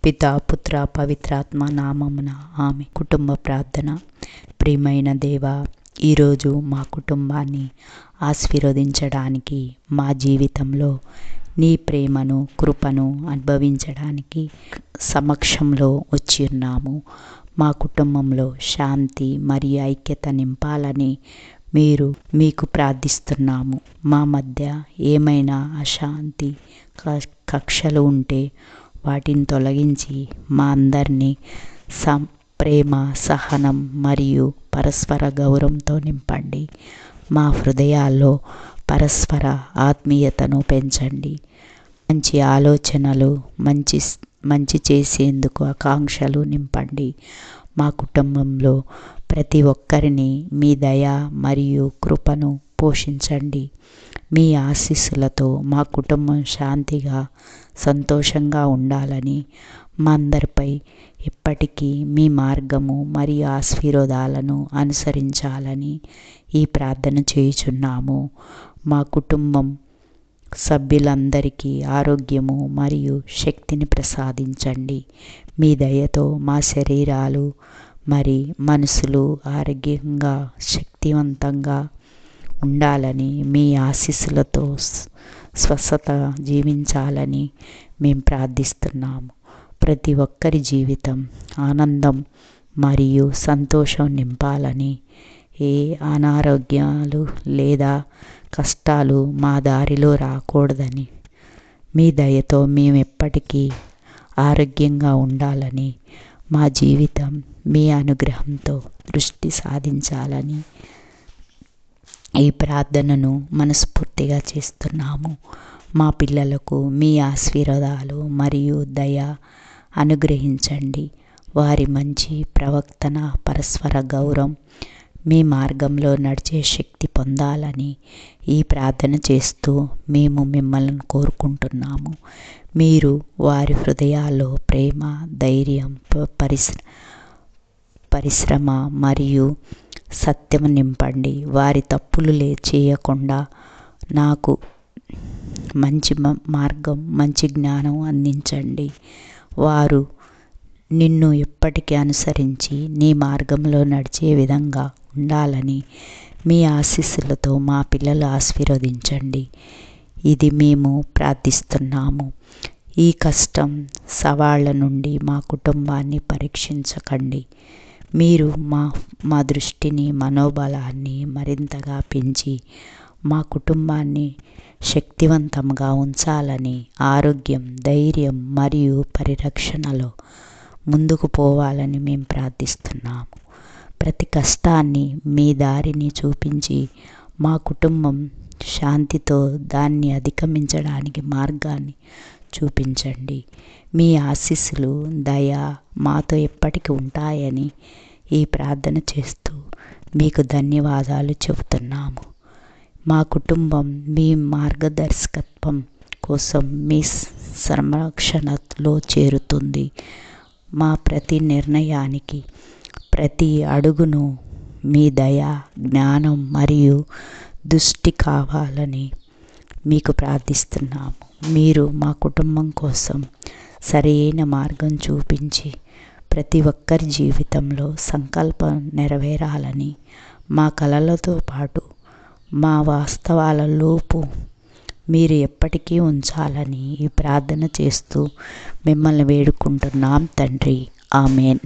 పితా పుత్ర పవిత్రాత్మ నామమున ఆమె. కుటుంబ ప్రార్థన. ప్రియమైన దేవా, ఈరోజు మా కుటుంబాన్ని ఆశీర్వదించడానికి, మా జీవితంలో నీ ప్రేమను కృపను అనుభవించడానికి సమక్షంలో వచ్చి ఉన్నాము. మా కుటుంబంలో శాంతి మరియు ఐక్యత నింపాలని మీకు ప్రార్థిస్తున్నాము. మా మధ్య ఏమైనా అశాంతి కక్షలు ఉంటే వాటిని తొలగించి మా అందరినీ ప్రేమ, సహనం మరియు పరస్పర గౌరవంతో నింపండి. మా హృదయాల్లో పరస్పర ఆత్మీయతను పెంచండి. మంచి ఆలోచనలు, మంచి చేసేందుకు ఆకాంక్షలు నింపండి. మా కుటుంబంలో ప్రతి ఒక్కరిని మీ దయ మరియు కృపను పోషించండి. మీ ఆశీస్సులతో మా కుటుంబం శాంతిగా, సంతోషంగా ఉండాలని, మా అందరిపై ఎప్పటికీ మీ మార్గము మరియు ఆశీర్వాదాలను అనుసరించాలని ఈ ప్రార్థన చేయుచున్నాము. మా కుటుంబం సభ్యులందరికీ ఆరోగ్యము మరియు శక్తిని ప్రసాదించండి. మీ దయతో మా శరీరాలు మరి మనసులు ఆరోగ్యంగా, శక్తివంతంగా ఉండాలని, మీ ఆశీస్సులతో స్వస్థత జీవించాలని మేము ప్రార్థిస్తున్నాము. ప్రతి ఒక్కరి జీవితం ఆనందం మరియు సంతోషం నింపాలని, ఏ అనారోగ్యాలు లేదా కష్టాలు మా దారిలో రాకూడదని, మీ దయతో మేము ఎప్పటికీ ఆరోగ్యంగా ఉండాలని, మా జీవితం మీ అనుగ్రహంతో దృష్టి సాధించాలని ఈ ప్రార్థనను మనస్ఫూర్తిగా చేస్తున్నాము. మా పిల్లలకు మీ ఆశీర్వాదాలు మరియు దయ అనుగ్రహించండి. వారి మంచి ప్రవర్తన, పరస్పర గౌరవం, మీ మార్గంలో నడిచే శక్తి పొందాలని ఈ ప్రార్థన చేస్తూ మేము మిమ్మల్ని కోరుకుంటున్నాము. మీరు వారి హృదయాల్లో ప్రేమ, ధైర్యం, పరిశ్రమ మరియు సత్యం నింపండి. వారి తప్పులు చేయకుండా నాకు మంచి మార్గం, మంచి జ్ఞానం అందించండి. వారు నిన్ను ఎప్పటికీ అనుసరించి నీ మార్గంలో నడిచే విధంగా ఉండాలని మీ ఆశీస్సులతో మా పిల్లలు ఆశీర్వదించండి. ఇది మేము ప్రార్థిస్తున్నాము. ఈ కష్టం, సవాళ్ల నుండి మా కుటుంబాన్ని పరీక్షించకండి. మీరు మా దృష్టిని, మనోబలాన్ని మరింతగా పెంచి మా కుటుంబాన్ని శక్తివంతంగా ఉంచాలని, ఆరోగ్యం, ధైర్యం మరియు పరిరక్షణలో ముందుకు పోవాలని మేము ప్రార్థిస్తున్నాము. ప్రతి కష్టాన్ని మీ దారిని చూపించి మా కుటుంబం శాంతితో దాన్ని అధిగమించడానికి మార్గాన్ని చూపించండి. మీ ఆశీస్సులు, దయ మాతో ఎప్పటికీ ఉంటాయని ఈ ప్రార్థన చేస్తూ మీకు ధన్యవాదాలు చెబుతున్నాము. మా కుటుంబం మీ మార్గదర్శకత్వం కోసం మీ సంరక్షణలో చేరుతుంది. మా ప్రతి నిర్ణయానికి, ప్రతి అడుగును మీ దయ, జ్ఞానం మరియు దృష్టి కావాలని మీకు ప్రార్థిస్తున్నాము. మీరు మా కుటుంబం కోసం సరైన మార్గం చూపించి ప్రతి ఒక్కరి జీవితంలో సంకల్పం నెరవేరాలని, మా కలలతో పాటు మా వాస్తవాలలోపు మీరు ఎప్పటికీ ఉంచాలని ఈ ప్రార్థన చేస్తూ మిమ్మల్ని వేడుకుంటున్నాం తండ్రి. ఆమెన్.